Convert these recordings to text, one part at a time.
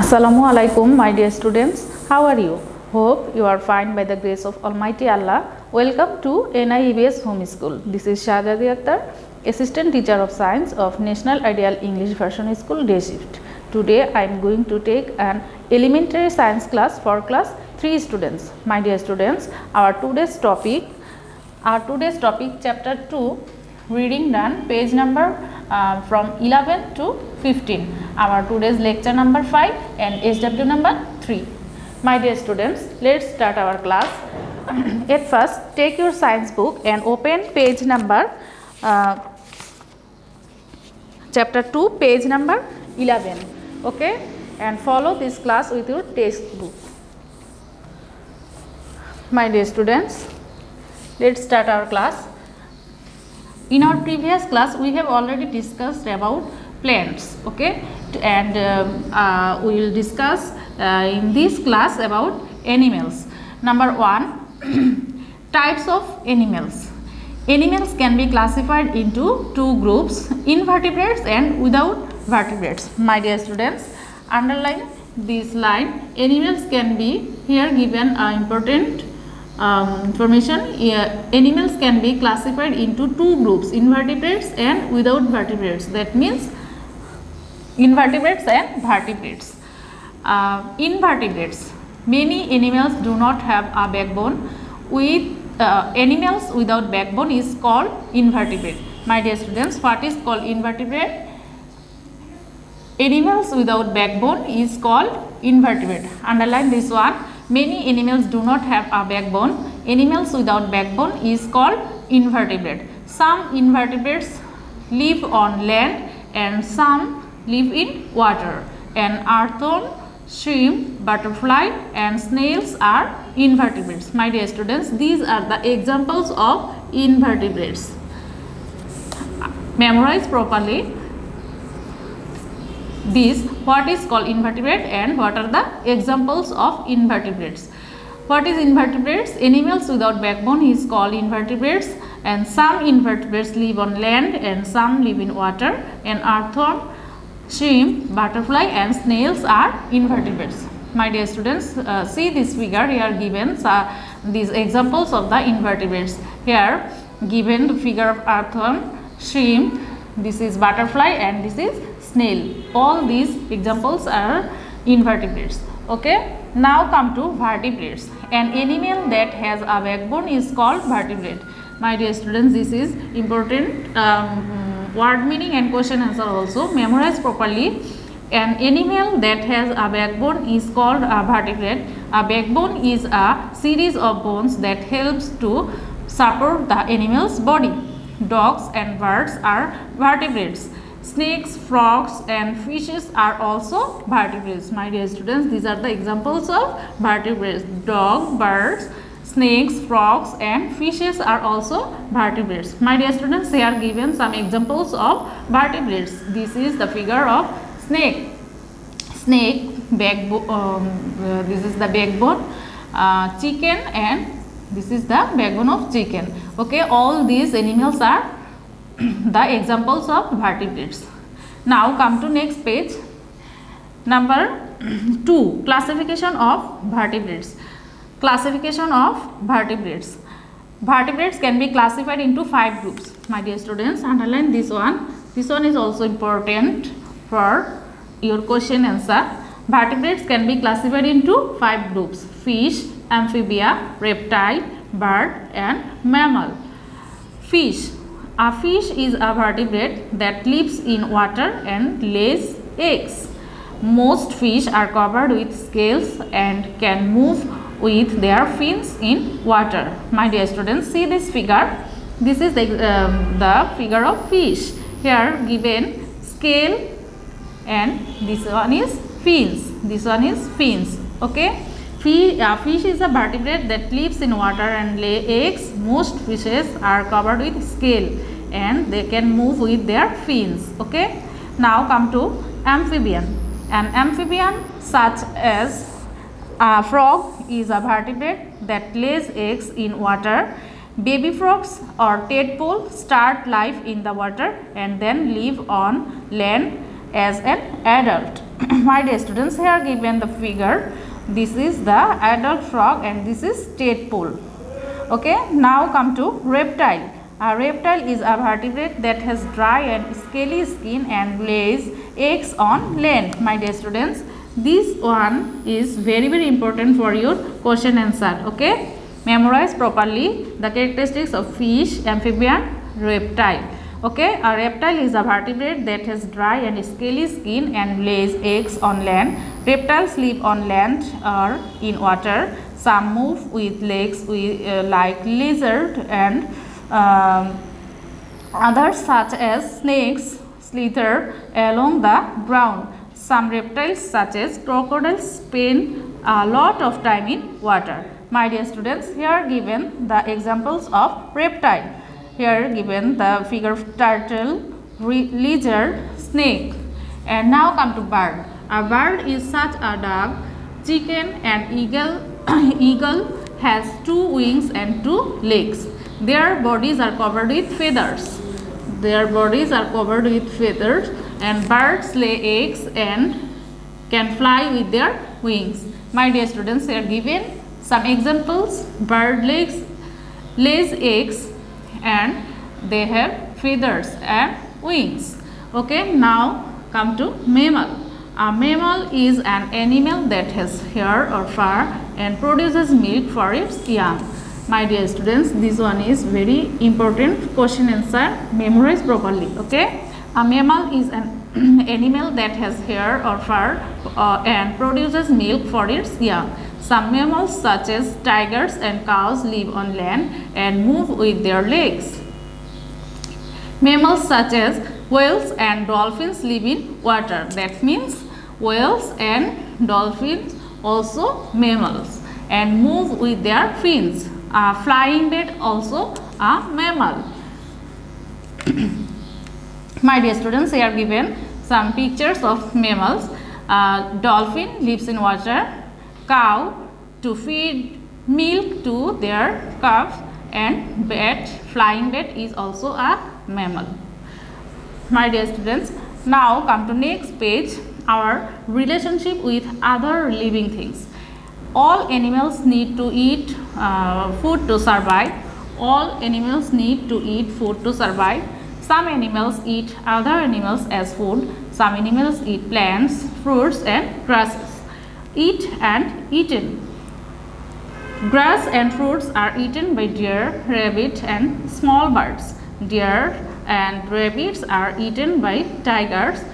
Assalamu alaikum, my dear students. How are you? Hope you are fine by the grace of Almighty Allah. Welcome to NIEBS Home School. This is Shahjadi Akter, Assistant Teacher of Science of National Ideal English Version School Day Shift. Today I am going to take an elementary science class for class 3 students. My dear students, our today's topic chapter 2, reading done, page number from 11 to 15. Our today's lecture number 5 and SW number 3. My dear students, let's start our class. At first, take your science book and open page number chapter 2, page number 11. Okay, and follow this class with your textbook. My dear students, let's start our class. In our previous class, we have already discussed about plants, okay, and we will discuss in this class about animals. Number 1, types of animals. Animals can be classified into two groups, invertebrates and without vertebrates. My dear students, underline this line. Animals can be here given important information. Animals can be classified into two groups, invertebrates and without vertebrates. That means invertebrates and vertebrates. Invertebrates, many animals do not have a backbone. With animals without backbone is called invertebrate. My dear students, what is called invertebrate? Animals without backbone is called invertebrate. Underline this one. Many animals do not have a backbone. Animals without backbone is called invertebrate. Some invertebrates live on land and some live in water. An earthworm, shrimp, butterfly and snails are invertebrates. My dear students, these are the examples of invertebrates. Memorize properly this, what is called invertebrate and what are the examples of invertebrates. What is invertebrates? Animals without backbone is called invertebrates, and some invertebrates live on land and some live in water. An earthworm, shrimp, butterfly and snails are invertebrates. My dear students, see this figure here given these examples of the invertebrates. Here given the figure of earthworm, shrimp, this is butterfly and this is snail. All these examples are invertebrates. Okay, now come to vertebrates. An animal that has a backbone is called vertebrate. My dear students, this is important word meaning and question answer also. Memorize properly. An animal that has a backbone is called a vertebrate. A backbone is a series of bones that helps to support the animal's body. Dogs and birds are vertebrates. Snakes, frogs and fishes are also vertebrates. My dear students, these are the examples of vertebrates. Dog, birds, snakes, frogs and fishes are also vertebrates. My dear students, they are given some examples of vertebrates. This is the figure of snake. Snake, backbone, this is the backbone, chicken and this is the backbone of chicken. Okay, all these animals are the examples of vertebrates. Now come to next page. Number 2, classification of vertebrates. Classification of vertebrates. Vertebrates can be classified into 5 groups. My dear students, underline this one. This one is also important for your question answer. Vertebrates can be classified into 5 groups: fish, amphibia, reptile, bird and mammal. Fish. A fish is a vertebrate that lives in water and lays eggs. Most fish are covered with scales and can move with their fins in water. My dear students, see this figure. This is the figure of fish. Here given scale and this one is fins. This one is fins. Okay. Fish is a vertebrate that lives in water and lay eggs. Most fishes are covered with scale and they can move with their fins. Okay. Now come to amphibian. An amphibian such as a frog is a vertebrate that lays eggs in water. Baby frogs or tadpole start life in the water and then live on land as an adult. My dear students, here given the figure. This is the adult frog and this is tadpole. Okay, now come to reptile. A reptile is a vertebrate that has dry and scaly skin and lays eggs on land. My dear students, this one is very important for your question answer. Okay, memorize properly the characteristics of fish, amphibian, reptile. Okay, a reptile is a vertebrate that has dry and scaly skin and lays eggs on land. Reptiles live on land or in water. Some move with legs like lizard and others such as snakes slither along the ground. Some reptiles such as crocodiles spend a lot of time in water. My dear students, here given the examples of reptile. Here given the figure of turtle, lizard, snake. And now come to bird. A bird is such a dove, chicken and eagle. Eagle has 2 wings and 2 legs. Their bodies are covered with feathers. And birds lay eggs and can fly with their wings. My dear students, here given some examples. Bird lays eggs and they have feathers and wings. Okay, now come to mammal. A mammal is an animal that has hair or fur and produces milk for its young. My dear students, this one is very important question answer. Memorize properly. Okay, a mammal is an animal that has hair or fur and produces milk for its young. Some mammals such as tigers and cows live on land and move with their legs. Mammals such as whales and dolphins live in water. That means whales and dolphins also mammals and move with their fins. A flying bat also a mammal. My dear students, here are given some pictures of mammals. Dolphin lives in water. Cow to feed milk to their calves, and flying bat is also a mammal. My dear students, now come to next page, our relationship with other living things. All animals need to eat food to survive. Some animals eat other animals as food. Some animals eat plants, fruits and grasses. Eat and eaten. Grass and fruits are eaten by deer, rabbit and small birds. Deer and rabbits are eaten by tigers.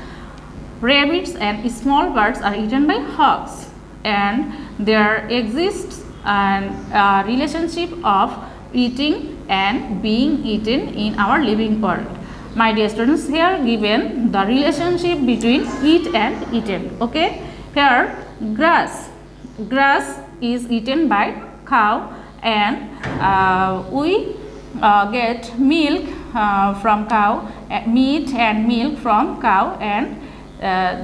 Rabbits and small birds are eaten by hawks. And there exists a relationship of eating and being eaten in our living world. My dear students, here given the relationship between eat and eaten. Okay, here grass is eaten by cow and we get milk from cow, meat and milk from cow, and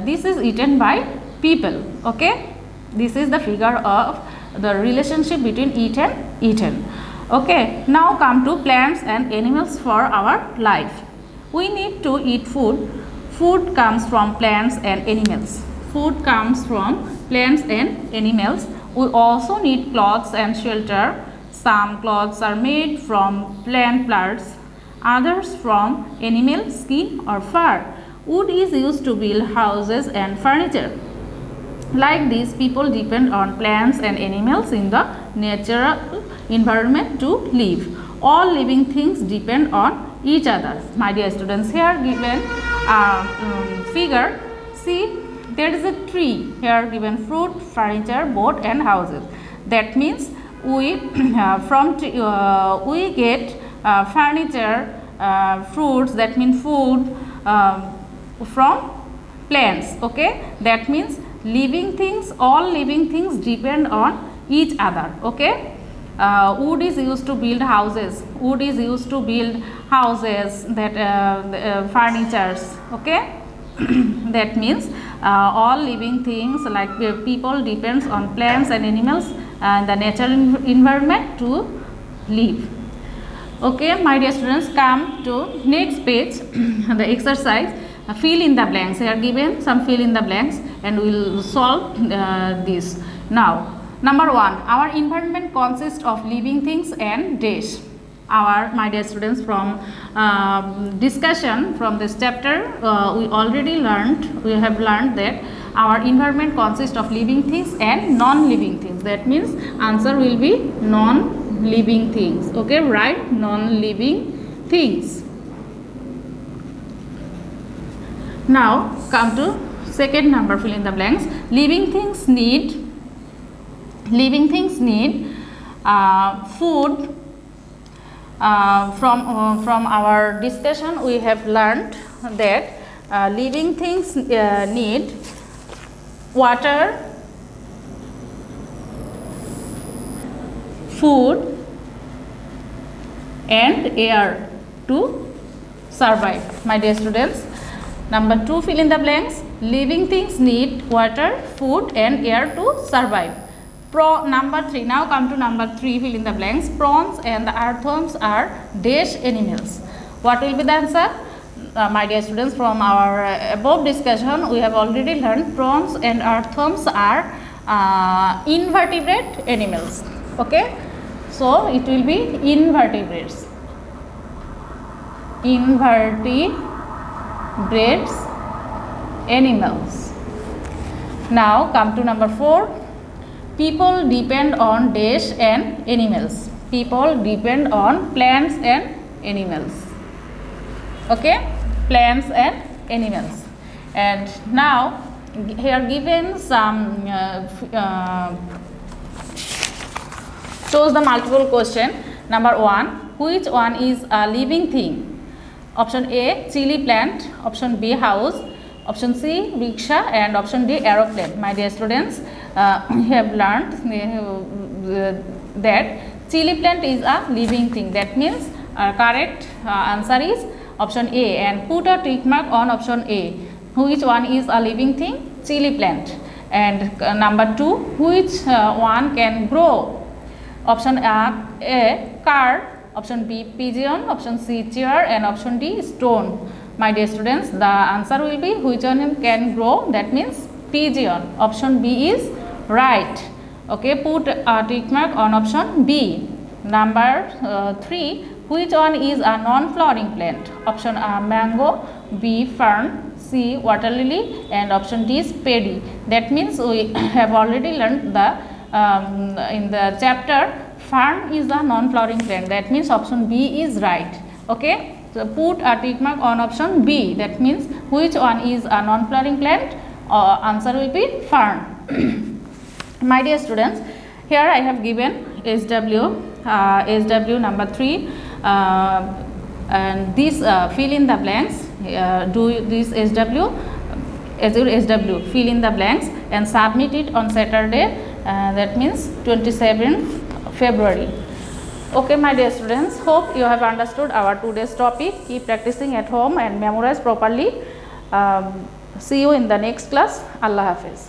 this is eaten by people. Okay, this is the figure of the relationship between eat and eaten. Okay, now come to plants and animals for our life. We need to eat food. Food comes from plants and animals. We also need clothes and shelter. Some clothes are made from plant parts, others from animal skin or fur. Wood is used to build houses and furniture. Like this, people depend on plants and animals in the natural environment to live. All living things depend on each other. My dear students, here given a figure. See, there is a tree. Here given fruit, furniture, boat and houses. That means we we get furniture, fruits, that means food from plants. Okay, that means living things, all living things depend on each other. Okay, wood is used to build houses. That furnitures. Okay, that means all living things like people depends on plants and animals and the natural environment to live. Okay, my dear students, come to next page. The exercise. fill in the blanks. Here given some fill in the blanks and we will solve this. Now, number 1, our environment consists of living things and dash. My dear students, from discussion from this chapter, we have learned that our environment consists of living things and non-living things. That means answer will be non-living things. Okay, right? Non-living things. Now come to second number, fill in the blanks. Living things need food. From our discussion we have learned that living things need water, food and air to survive. My dear students, number 2, fill in the blanks. Living things need water, food and air to survive. Number 3, now come to number 3, fill in the blanks. Prawns and the earthworms are dash animals. What will be the answer? My dear students, from our above discussion we have already learned prawns and earthworms are invertebrate animals. Okay, so it will be invertebrates. Invertebrates animals. Now come to number 4. People depend on dash and animals. People depend on plants and animals. Okay, plants and animals. And now here given some shows the multiple question. Number 1, which one is a living thing? Option A, chili plant. Option B, house. Option C, rickshaw and option D, aeroplane. My dear students, we have learned that chili plant is a living thing. That means correct answer is option A, and put a tick mark on option A. Which one is a living thing? Chili plant. And number 2, which one can grow? Option A, car. Option B, pigeon. Option C, chair and option D, stone. My dear students, the answer will be which one can grow, that means pigeon. Option B is right. Okay, put a tick mark on option B. Number 3, which one is a non-flowering plant? Option A, mango. B, fern. C, water lily and option D is paddy. That means we have already learned the in the chapter fern is a non-flowering plant. That means option B is right. Okay. So put a tick mark on option B. That means which one is a non-flowering plant? Answer will be fern. My dear students, here I have given SW number 3 and this fill in the blanks. Do this SW as your SW, fill in the blanks and submit it on Saturday. That means 27th February. Okay, my dear students, hope you have understood our today's topic. Keep practicing at home and memorize properly. See you in the next class. Allah Hafiz.